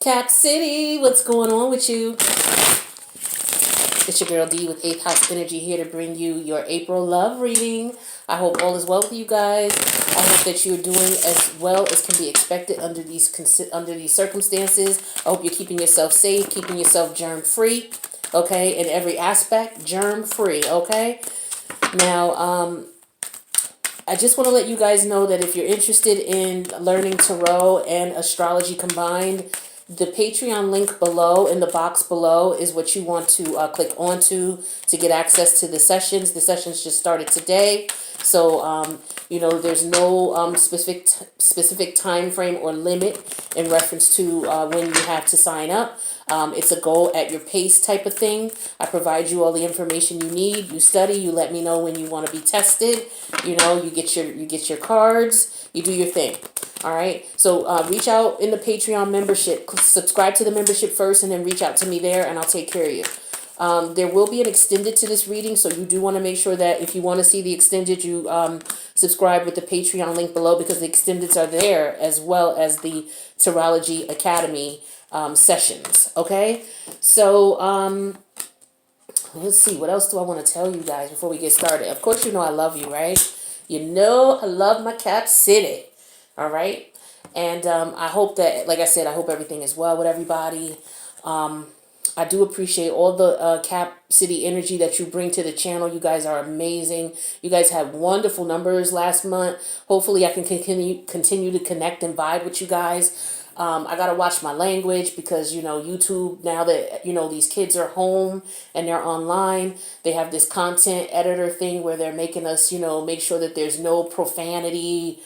Cap City, what's going on with you? It's your girl D with 8th House Energy here to bring you your April love reading. I hope all is well with you guys. I hope that you're doing as well as can be expected under these circumstances. I hope you're keeping yourself safe, keeping yourself germ free, okay, in every aspect, germ free, okay? Now, I just want to let you guys know that if you're interested in learning tarot and astrology combined, the Patreon link below in the box below is what you want to click onto to get access to the sessions. The sessions just started today, so there's no specific time frame or limit in reference to when you have to sign up. It's a go at your pace type of thing. I provide you all the information you need. You study. You let me know when you want to be tested. You get your cards. You do your thing. All right. So reach out in the Patreon membership. Subscribe to the membership first, and then reach out to me there, and I'll take care of you. There will be an extended to this reading, so you do want to make sure that if you want to see the extended, you subscribe with the Patreon link below, because the extendeds are there as well as the Tarology Academy sessions. Okay, so let's see, what else do I want to tell you guys before we get started? Of course, you know I love you, right? You know I love my Cap City. All right, and I hope that, like I said, I hope everything is well with everybody. I do appreciate all the Cap City energy that you bring to the channel. You guys are amazing. You guys had wonderful numbers last month. Hopefully I can continue to connect and vibe with you guys. I got to watch my language because, YouTube, now that, these kids are home and they're online, they have this content editor thing where they're making us, make sure that there's no profanity,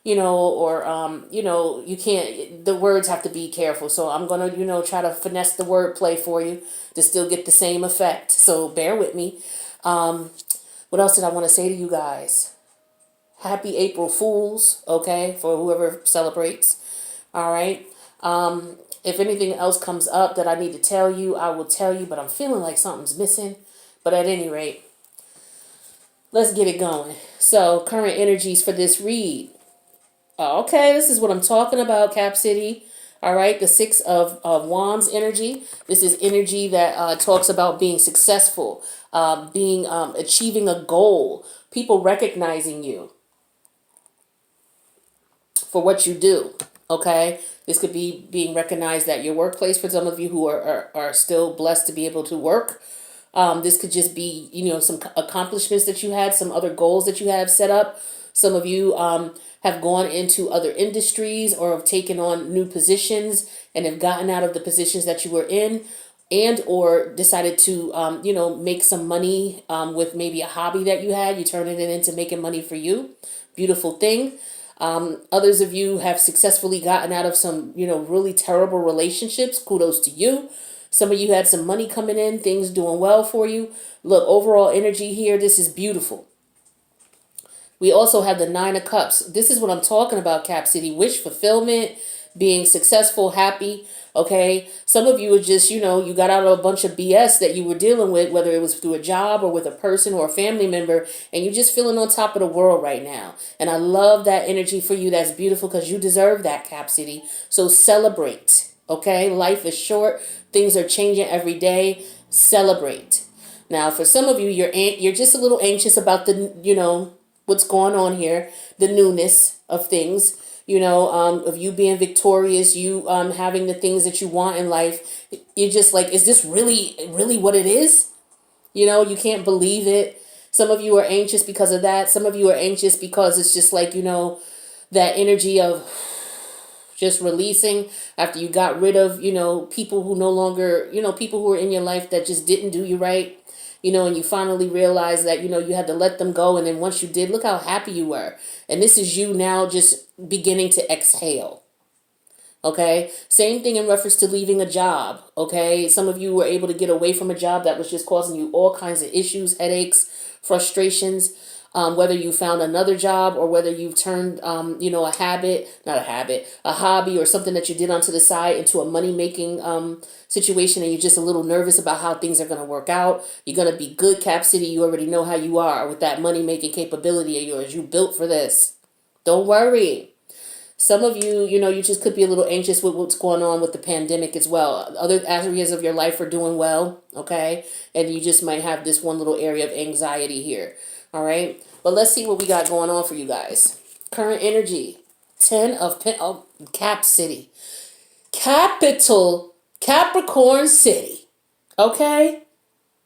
or, you can't, the words have to be careful. So I'm going to, try to finesse the word play for you to still get the same effect. So bear with me. What else did I want to say to you guys? Happy April Fools, okay, for whoever celebrates. All right. If anything else comes up that I need to tell you, I will tell you, but I'm feeling like something's missing. But at any rate, let's get it going. So current energies for this read. Okay, this is what I'm talking about, Cap City. All right, the Six of Wands energy. This is energy that talks about being successful, being achieving a goal, people recognizing you for what you do. Okay, this could be being recognized at your workplace for some of you who are still blessed to be able to work. This could just be, some accomplishments that you had, some other goals that you have set up. Some of you have gone into other industries or have taken on new positions and have gotten out of the positions that you were in, and or decided to, make some money with maybe a hobby that you had. You turning it into making money for you. Beautiful thing. Others of you have successfully gotten out of some, really terrible relationships. Kudos to you. Some of you had some money coming in, things doing well for you. Look, overall energy here, this is beautiful. We also have the Nine of Cups. This is what I'm talking about, Cap City. Wish fulfillment, being successful, happy. Okay. Some of you are just, you got out of a bunch of BS that you were dealing with, whether it was through a job or with a person or a family member, and you're just feeling on top of the world right now. And I love that energy for you. That's beautiful because you deserve that, Cap City. So celebrate. Okay. Life is short. Things are changing every day. Celebrate. Now, for some of you, you're just a little anxious about the, what's going on here, the newness of things, of you being victorious, you having the things that you want in life. You're just like, is this really, really what it is? You can't believe it. Some of you are anxious because of that. Some of you are anxious because it's just like, that energy of just releasing after you got rid of, people who no longer, people who were in your life that just didn't do you right. And you finally realize that, you had to let them go. And then once you did, look how happy you were. And this is you now just beginning to exhale. Okay. Same thing in reference to leaving a job. Okay. Some of you were able to get away from a job that was just causing you all kinds of issues, headaches, frustrations. Whether you found another job or whether you've turned, a hobby or something that you did onto the side into a money-making situation, and you're just a little nervous about how things are going to work out. You're going to be good, Cap City. You already know how you are with that money-making capability of yours. You built for this. Don't worry. Some of you, you just could be a little anxious with what's going on with the pandemic as well. Other areas of your life are doing well, okay? And you just might have this one little area of anxiety here, all right? But let's see what we got going on for you guys. Current energy, 10 of Cap City. Capital Capricorn City, okay?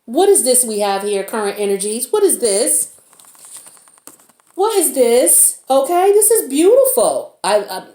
What is this we have here, current energies? What is this? What is this? Okay, this is beautiful. I'm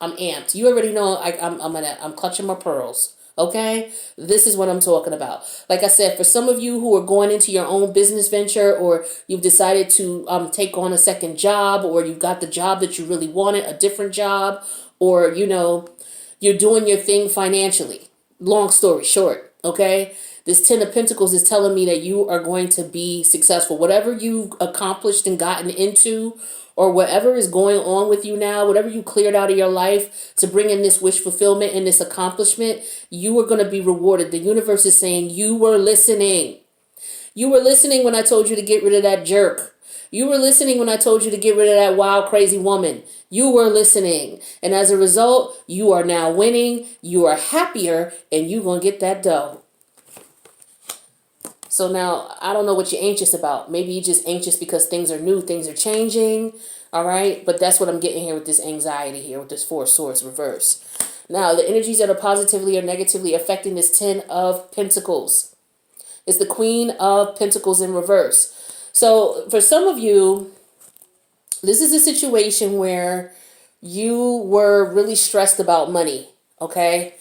amped. You already know I'm clutching my pearls. Okay, this is what I'm talking about. Like I said, for some of you who are going into your own business venture, or you've decided to take on a second job, or you've got the job that you really wanted, a different job, or you're doing your thing financially. Long story short, okay? This 10 of Pentacles is telling me that you are going to be successful. Whatever you've accomplished and gotten into, or whatever is going on with you now, whatever you cleared out of your life to bring in this wish fulfillment and this accomplishment, you are going to be rewarded. The universe is saying you were listening. You were listening when I told you to get rid of that jerk. You were listening when I told you to get rid of that wild, crazy woman. You were listening. And as a result, you are now winning. You are happier, and you're going to get that dough. So now, I don't know what you're anxious about. Maybe you're just anxious because things are new, things are changing. All right? But that's what I'm getting here with this anxiety here, with this Four of Swords reverse. Now, the energies that are positively or negatively affecting this 10 of Pentacles. It's the Queen of Pentacles in reverse. So for some of you, this is a situation where you were really stressed about money, okay?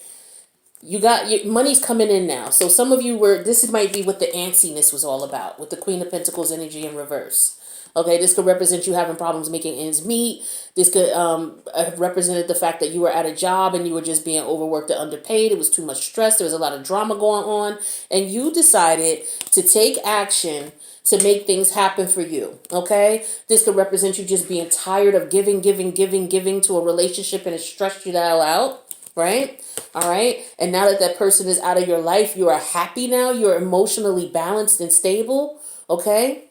You got your money's coming in now. So some of you this might be what the antsiness was all about, with the Queen of Pentacles energy in reverse. Okay, this could represent you having problems making ends meet. This could have represented the fact that you were at a job and you were just being overworked or underpaid. It was too much stress. There was a lot of drama going on. And you decided to take action to make things happen for you. Okay, this could represent you just being tired of giving to a relationship, and it stressed you the hell out. Right? All right. And now that that person is out of your life, you are happy now. You're emotionally balanced and stable. Okay.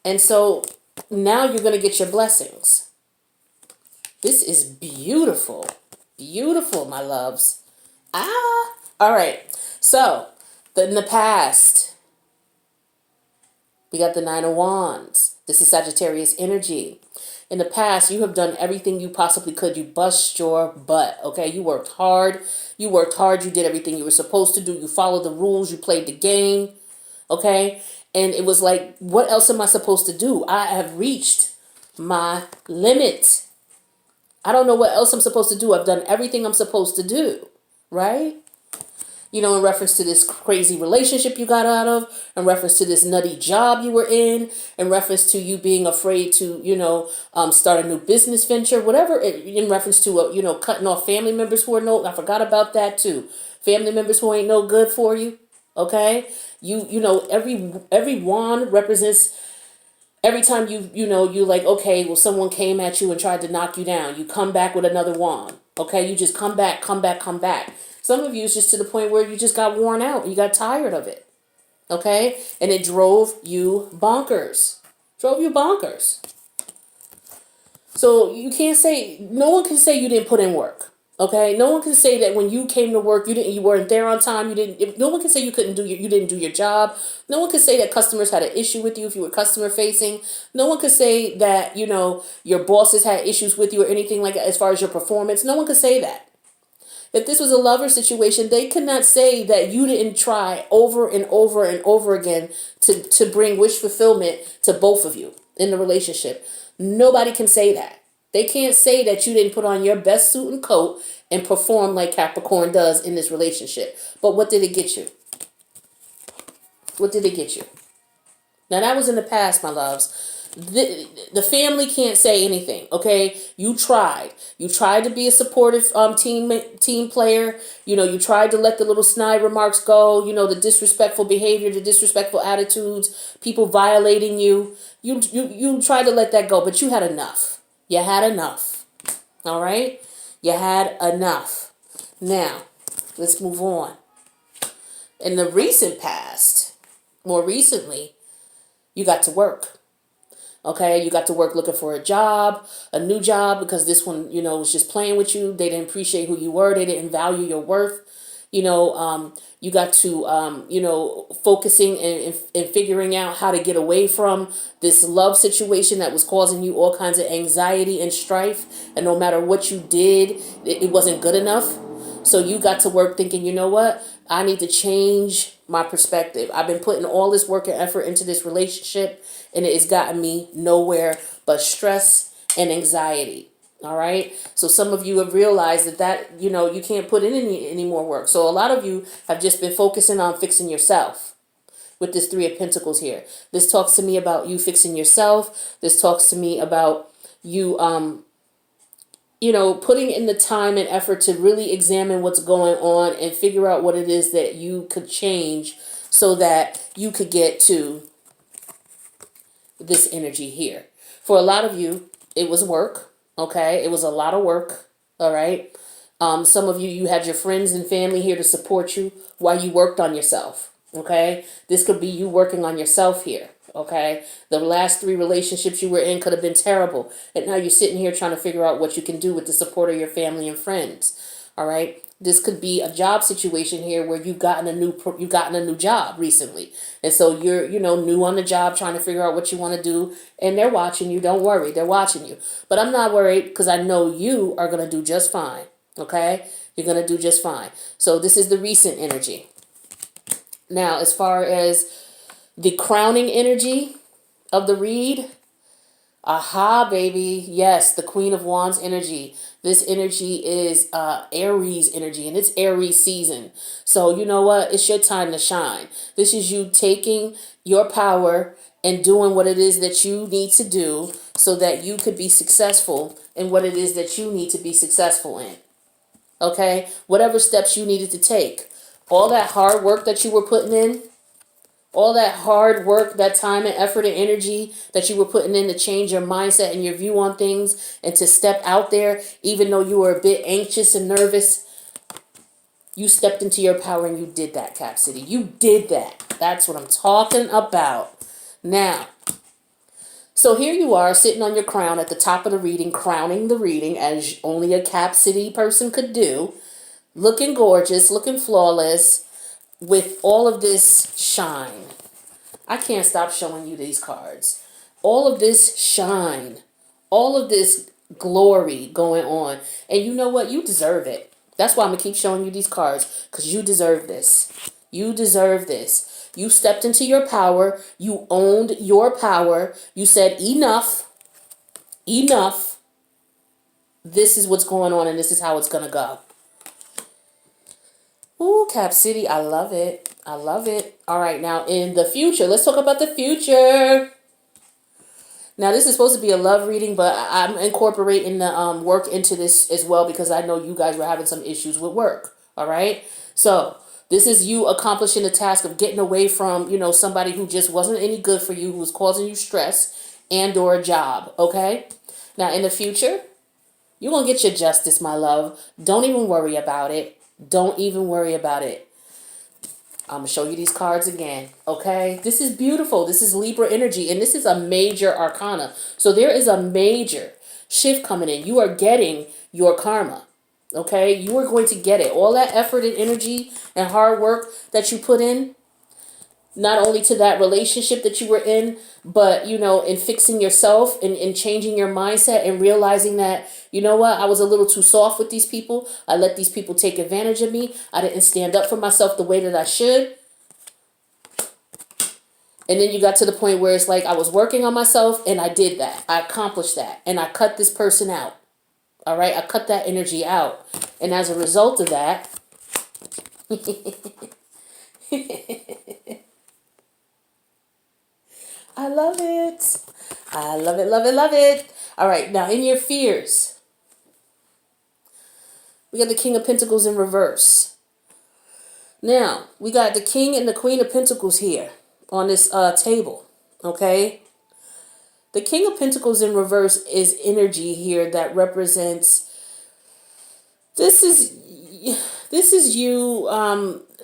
And so now you're going to get your blessings. This is beautiful. Beautiful, my loves. All right. So in the past, we got the Nine of Wands. This is Sagittarius energy. In the past, you have done everything you possibly could. You bust your butt, okay? You worked hard. You worked hard. You did everything you were supposed to do. You followed the rules. You played the game, okay? And it was like, what else am I supposed to do? I have reached my limit. I don't know what else I'm supposed to do. I've done everything I'm supposed to do, right? In reference to this crazy relationship you got out of, in reference to this nutty job you were in reference to you being afraid to, start a new business venture, whatever, in reference to, cutting off family members who are I forgot about that too. Family members who ain't no good for you. Okay. Every wand represents every time you like, okay, well, someone came at you and tried to knock you down. You come back with another wand. Okay. You just come back. Some of you is just to the point where you just got worn out. You got tired of it. Okay? And it drove you bonkers. So no one can say you didn't put in work. Okay? No one can say that when you came to work, you weren't there on time. No one can say you didn't do your job. No one can say that customers had an issue with you if you were customer facing. No one could say that, your bosses had issues with you or anything like that as far as your performance. No one could say that. If this was a lover situation, they could not say that you didn't try over and over and over again to bring wish fulfillment to both of you in the relationship. Nobody can say that. They can't say that you didn't put on your best suit and coat and perform like Capricorn does in this relationship. But what did it get you? What did it get you? Now, that was in the past, my loves. The family can't say anything, okay? You tried. You tried to be a supportive team player. You tried to let the little snide remarks go, the disrespectful behavior, the disrespectful attitudes, people violating you. You tried to let that go, but you had enough. You had enough. All right? You had enough. Now, let's move on. In the recent past, more recently, you got to work. Okay, you got to work looking for a job, a new job, because this one, was just playing with you. They didn't appreciate who you were. They didn't value your worth. You got to, focusing and figuring out how to get away from this love situation that was causing you all kinds of anxiety and strife. And no matter what you did, it wasn't good enough. So you got to work thinking, you know what? I need to change my perspective. I've been putting all this work and effort into this relationship, and it has gotten me nowhere but stress and anxiety. All right. So some of you have realized that you can't put in any more work. So a lot of you have just been focusing on fixing yourself with this Three of Pentacles here. This talks to me about you fixing yourself. This talks to me about you putting in the time and effort to really examine what's going on and figure out what it is that you could change so that you could get to this energy here. For a lot of you, it was work, okay? It was a lot of work, all right? Some of you, you had your friends and family here to support you while you worked on yourself, okay? This could be you working on yourself here, okay? The last 3 relationships you were in could have been terrible, and now you're sitting here trying to figure out what you can do with the support of your family and friends, all right? This could be a job situation here where you've gotten a new job recently, and so you're new on the job, trying to figure out what you want to do, and they're watching you. Don't worry, they're watching you, but I'm not worried because I know you are gonna do just fine. Okay, you're gonna do just fine. So this is the recent energy. Now, as far as the crowning energy of the read, aha, baby. Yes, the Queen of Wands energy. This energy is Aries energy, and it's Aries season. So you know what? It's your time to shine. This is you taking your power and doing what it is that you need to do so that you could be successful in what it is that you need to be successful in. Okay? Whatever steps you needed to take. All that hard work that you were putting in, all that hard work, that time and effort and energy that you were putting in to change your mindset and your view on things and to step out there, even though you were a bit anxious and nervous, you stepped into your power and you did that, Cap City. You did that. That's what I'm talking about. Now, so here you are sitting on your crown at the top of the reading, crowning the reading as only a Cap City person could do, looking gorgeous, looking flawless, with all of this shine. I can't stop showing you these cards. All of this shine, all of this glory going on. And you know what? You deserve it. That's why I'm going to keep showing you these cards, because you deserve this. You deserve this. You stepped into your power. You owned your power. You said, enough, enough. This is what's going on, and this is how it's going to go. Ooh, Cap City, I love it. I love it. All right, now in the future, let's talk about the future. Now, this is supposed to be a love reading, but I'm incorporating the work into this as well because I know you guys were having some issues with work. All right, so this is you accomplishing the task of getting away from, somebody who just wasn't any good for you, who was causing you stress and or a job. Okay, now in the future, you're going to get your justice, my love. Don't even worry about it. Don't even worry about it. I'm going to show you these cards again, okay? This is beautiful. This is Libra energy, and this is a major arcana. So there is a major shift coming in. You are getting your karma, okay? You are going to get it. All that effort and energy and hard work that you put in, not only to that relationship that you were in, but, in fixing yourself and in changing your mindset and realizing that, you know what, I was a little too soft with these people. I let these people take advantage of me. I didn't stand up for myself the way that I should. And then you got to the point where it's like I was working on myself and I did that. I accomplished that. And I cut this person out. All right? I cut that energy out. And as a result of that, I love it. I love it, love it, love it. All right, now in your fears, we got the King of Pentacles in reverse. Now, we got the King and the Queen of Pentacles here on this table, okay? The King of Pentacles in reverse is energy here that represents, this is you,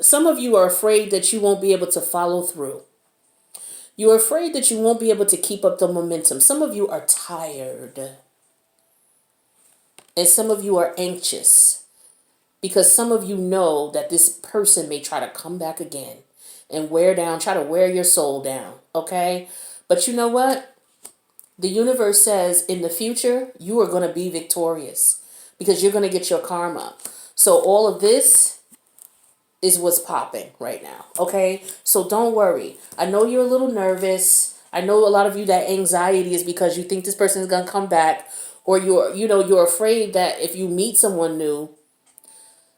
some of you are afraid that you won't be able to follow through. You're afraid that you won't be able to keep up the momentum. Some of you are tired. And some of you are anxious. Because some of you know that this person may try to come back again and try to wear your soul down. Okay? But you know what? The universe says in the future, you are going to be victorious because you're going to get your karma. So all of this is what's popping right now. Okay? So don't worry. I know you're a little nervous. I know a lot of you, that anxiety is because you think this person is going to come back, or you're afraid that if you meet someone new,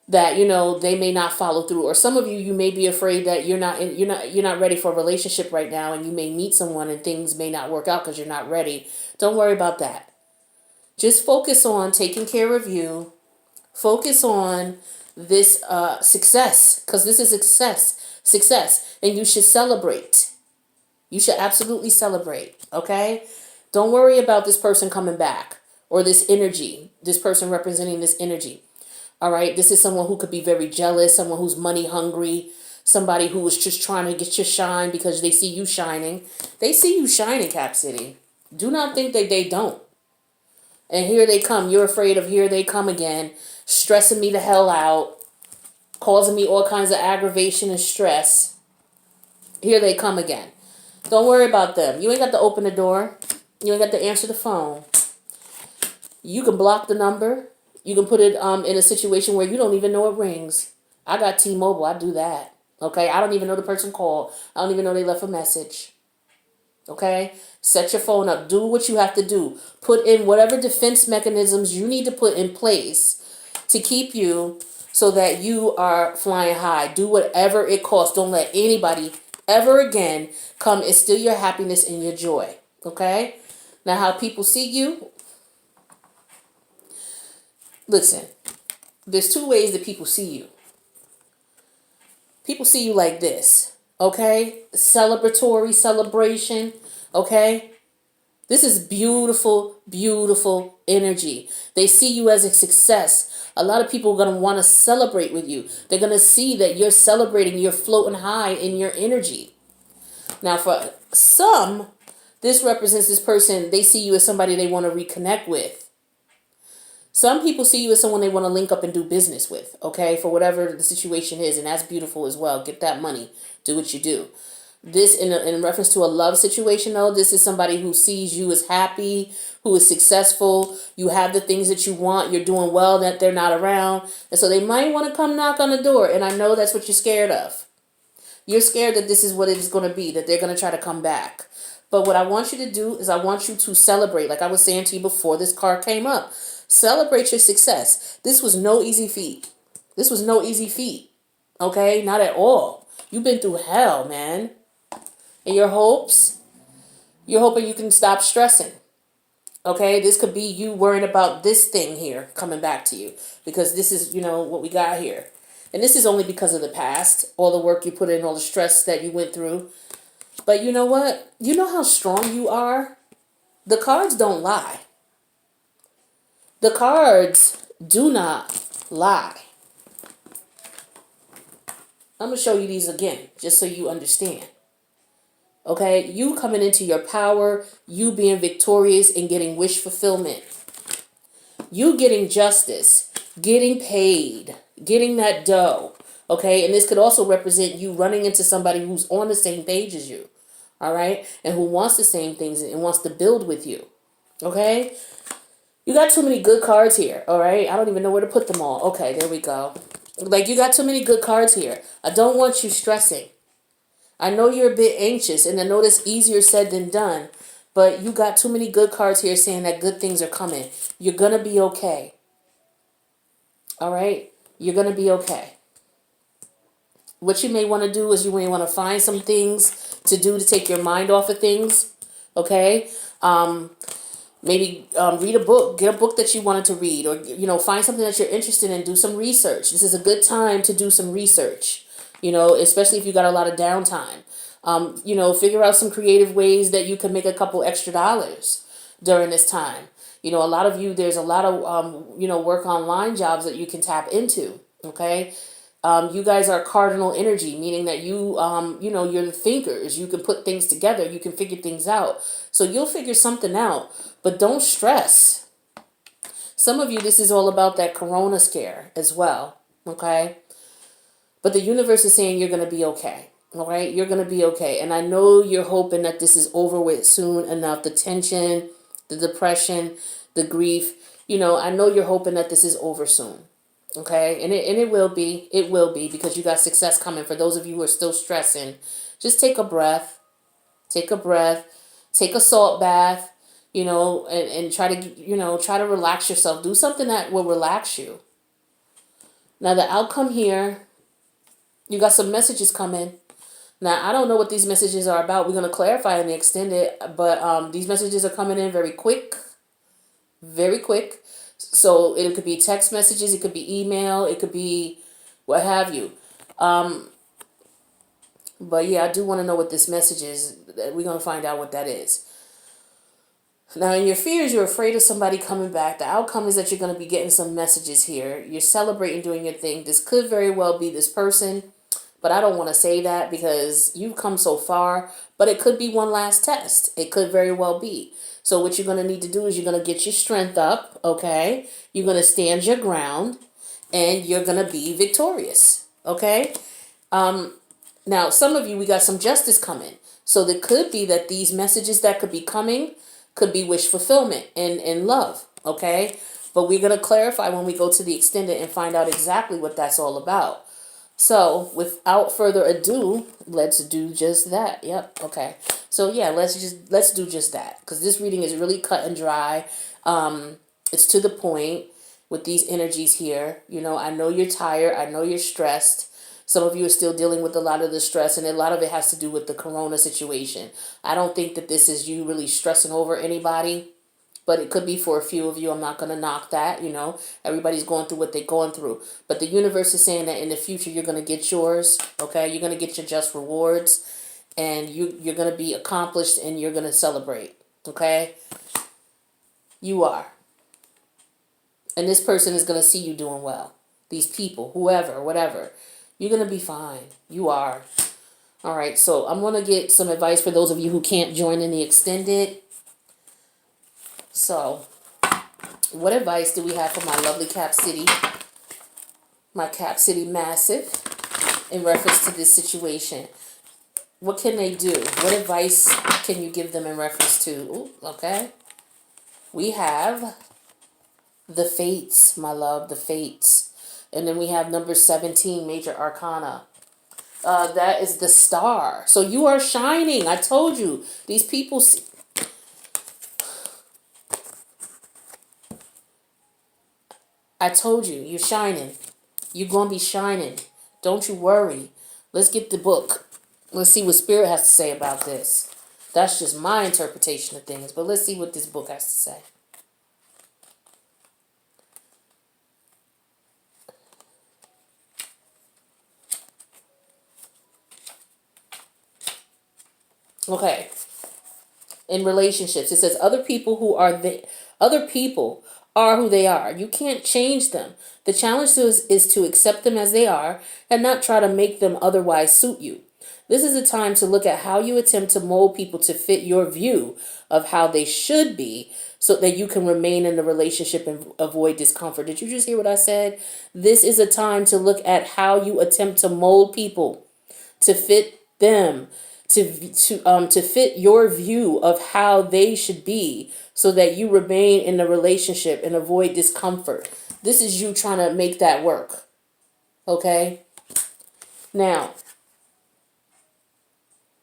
that they may not follow through. Or some of you may be afraid that you're not ready for a relationship right now, and you may meet someone and things may not work out because you're not ready. Don't worry about that. Just focus on taking care of you. Focus on this success, because this is success, and you should celebrate. You should absolutely celebrate. Okay? Don't worry about this person coming back, or this energy, this person representing this energy. All right, this is someone who could be very jealous, someone who's money hungry, somebody who is just trying to get your shine because they see you shining. They see you shining, Cap City. Do not think that they don't. And here they come. You're afraid of here they come again, stressing me the hell out, causing me all kinds of aggravation and stress. Here they come again. Don't worry about them. You ain't got to open the door. You ain't got to answer the phone. You can block the number. You can put it in a situation where you don't even know it rings. I got T-Mobile. I do that. Okay? I don't even know the person called. I don't even know they left a message. Okay? Set your phone up. Do what you have to do. Put in whatever defense mechanisms you need to put in place to keep you so that you are flying high. Do whatever it costs. Don't let anybody ever again come and steal your happiness and your joy. Okay? Now, how people see you. Listen, there's two ways that people see you. People see you like this, okay? Celebratory celebration, okay? This is beautiful, beautiful energy. They see you as a success. A lot of people are going to want to celebrate with you. They're going to see that you're celebrating, you're floating high in your energy. Now, for some, this represents this person, they see you as somebody they want to reconnect with. Some people see you as someone they want to link up and do business with, okay, for whatever the situation is, and that's beautiful as well. Get that money. Do what you do. This, in reference to a love situation, though, this is somebody who sees you as happy, who is successful. You have the things that you want. You're doing well, that they're not around. And so they might want to come knock on the door, and I know that's what you're scared of. You're scared that this is what it is going to be, that they're going to try to come back. But what I want you to do is I want you to celebrate, like I was saying to you before this card came up. Celebrate your success. This was no easy feat. This was no easy feat. Okay? Not at all. You've been through hell, man. And you're hoping you can stop stressing. Okay? This could be you worrying about this thing here coming back to you. Because this is, what we got here. And this is only because of the past. All the work you put in, all the stress that you went through. But you know what? You know how strong you are? The cards don't lie. The cards do not lie. I'm going to show you these again, just so you understand. Okay? You coming into your power, you being victorious and getting wish fulfillment. You getting justice, getting paid, getting that dough. Okay? And this could also represent you running into somebody who's on the same page as you. All right? And who wants the same things and wants to build with you. Okay? You got too many good cards here, all right? I don't even know where to put them all. Okay, there we go. Like, you got too many good cards here. I don't want you stressing. I know you're a bit anxious, and I know that's easier said than done, but you got too many good cards here saying that good things are coming. You're going to be okay. All right? You're going to be okay. What you may want to do is you may want to find some things to do to take your mind off of things, okay? Maybe read a book, get a book that you wanted to read, or, find something that you're interested in, do some research. This is a good time to do some research, especially if you got a lot of downtime. Figure out some creative ways that you can make a couple extra dollars during this time. A lot of you, there's a lot of, work online jobs that you can tap into, okay? You guys are cardinal energy, meaning that you're the thinkers. You can put things together. You can figure things out. So you'll figure something out, but don't stress. Some of you, this is all about that corona scare as well, okay? But the universe is saying you're going to be okay, all right? You're going to be okay. And I know you're hoping that this is over with soon enough. The tension, the depression, the grief, I know you're hoping that this is over soon. Okay, and it will be. It will be, because you got success coming. For those of you who are still stressing, just take a breath. Take a breath. Take a salt bath. And try to try to relax yourself. Do something that will relax you. Now the outcome here, you got some messages coming. Now I don't know what these messages are about. We're gonna clarify in the extended, but these messages are coming in very quick, very quick. So it could be text messages, it could be email, it could be what have you. But yeah, I do want to know what this message is. We're going to find out what that is. Now, in your fears, you're afraid of somebody coming back. The outcome is that you're going to be getting some messages here. You're celebrating doing your thing. This could very well be this person, but I don't want to say that because you've come so far. But it could be one last test. It could very well be. So what you're going to need to do is you're going to get your strength up, okay? You're going to stand your ground, and you're going to be victorious, okay? Now, some of you, we got some justice coming. So there could be that these messages that could be coming could be wish fulfillment and love, okay? But we're going to clarify when we go to the extended and find out exactly what that's all about. So without further ado, let's do just that. Yep. Okay. So yeah, let's do just that, because this reading is really cut and dry. It's to the point with these energies here. I know you're tired. I know you're stressed. Some of you are still dealing with a lot of the stress, and a lot of it has to do with the corona situation. I don't think that this is you really stressing over anybody, but it could be for a few of you. I'm not going to knock that. Everybody's going through what they're going through. But the universe is saying that in the future, you're going to get yours, okay? You're going to get your just rewards, and you're going to be accomplished, and you're going to celebrate, okay? You are. And this person is going to see you doing well. These people, whoever, whatever. You're going to be fine. You are. All right, so I'm going to get some advice for those of you who can't join in the extended. So, what advice do we have for my lovely Cap City, my Cap City Massive, in reference to this situation? What can they do? What advice can you give them in reference to? Ooh, okay. We have the Fates, my love, the Fates. And then we have number 17, Major Arcana. That is the Star. So you are shining. I told you. These people see. I told you. You're shining. You're going to be shining. Don't you worry. Let's get the book. Let's see what Spirit has to say about this. That's just my interpretation of things. But let's see what this book has to say. Okay. In relationships, it says other people are who they are. You can't change them. The challenge is to accept them as they are and not try to make them otherwise suit you. This is a time to look at how you attempt to mold people to fit your view of how they should be, so that you can remain in the relationship and avoid discomfort. Did you just hear what I said? This is a time to look at how you attempt to mold people to fit them, to fit your view of how they should be, so that you remain in the relationship and avoid discomfort. This is you trying to make that work. Okay? Now,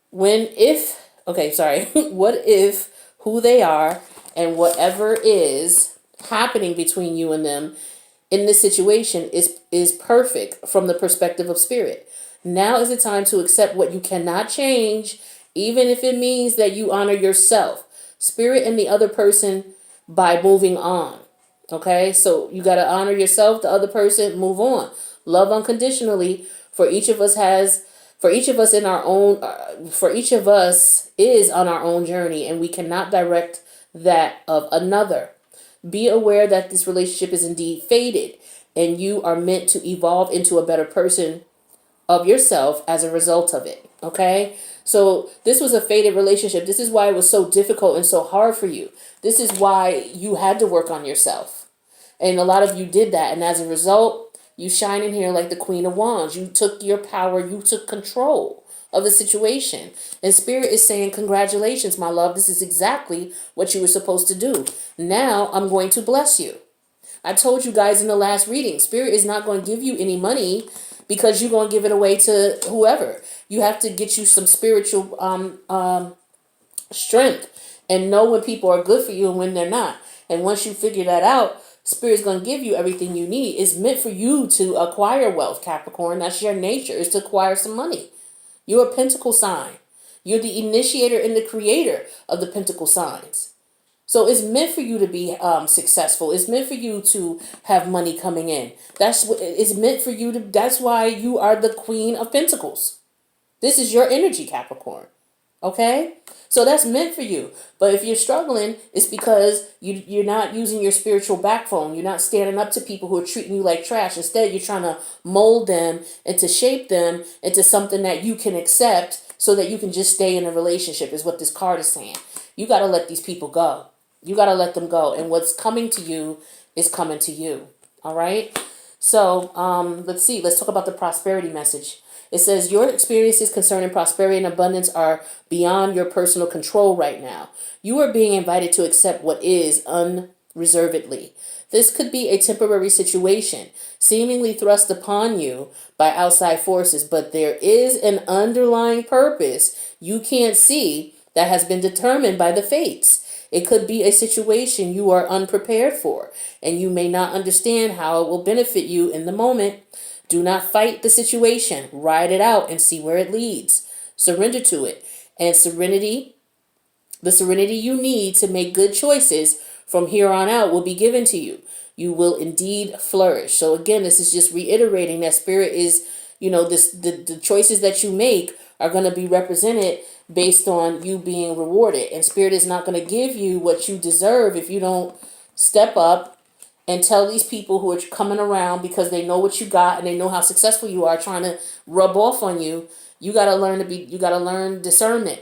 what if who they are and whatever is happening between you and them in this situation is perfect from the perspective of Spirit? Now is the time to accept what you cannot change, even if it means that you honor yourself, Spirit, and the other person by moving on. Okay? So you got to honor yourself, the other person, move on. Love unconditionally. For each of us is on our own journey, and we cannot direct that of another. Be aware that this relationship is indeed fated, and you are meant to evolve into a better person of yourself as a result of it. Okay? So this was a fated relationship. This is why it was so difficult and so hard for you. This is why you had to work on yourself. And a lot of you did that. And as a result, you shine in here like the Queen of Wands. You took your power, you took control of the situation. And Spirit is saying, congratulations, my love. This is exactly what you were supposed to do. Now I'm going to bless you. I told you guys in the last reading, Spirit is not going to give you any money because you're going to give it away to whoever. You have to get you some spiritual strength and know when people are good for you and when they're not. And once you figure that out, Spirit's going to give you everything you need. It's meant for you to acquire wealth, Capricorn. That's your nature, is to acquire some money. You're a Pentacle sign. You're the initiator and the creator of the Pentacle signs. So it's meant for you to be successful. It's meant for you to have money coming in. That's what it's meant for you to. That's why you are the Queen of Pentacles. This is your energy, Capricorn. Okay? So that's meant for you. But if you're struggling, it's because you're not using your spiritual backbone. You're not standing up to people who are treating you like trash. Instead, you're trying to mold them and to shape them into something that you can accept so that you can just stay in a relationship, is what this card is saying. You got to let these people go. You got to let them go. And what's coming to you is coming to you. All right? So let's see. Let's talk about the prosperity message. It says, your experiences concerning prosperity and abundance are beyond your personal control right now. You are being invited to accept what is unreservedly. This could be a temporary situation, seemingly thrust upon you by outside forces, but there is an underlying purpose you can't see that has been determined by the fates. It could be a situation you are unprepared for, and you may not understand how it will benefit you in the moment. Do not fight the situation. Ride it out and see where it leads. Surrender to it. And the serenity you need to make good choices from here on out will be given to you. You will indeed flourish. So again, this is just reiterating that Spirit is, the choices that you make are going to be represented based on you being rewarded. And Spirit is not going to give you what you deserve if you don't step up and tell these people who are coming around because they know what you got and they know how successful you are trying to rub off on you. You got to learn discernment,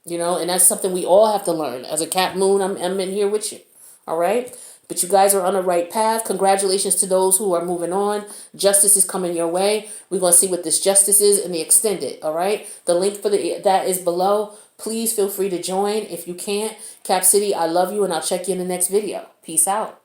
and that's something we all have to learn. As a Cap Moon, I'm in here with you. All right. But you guys are on the right path. Congratulations to those who are moving on. Justice is coming your way. We're going to see what this justice is in the extended. All right. The link for that is below. Please feel free to join if you can't. Cap City, I love you, and I'll check you in the next video. Peace out.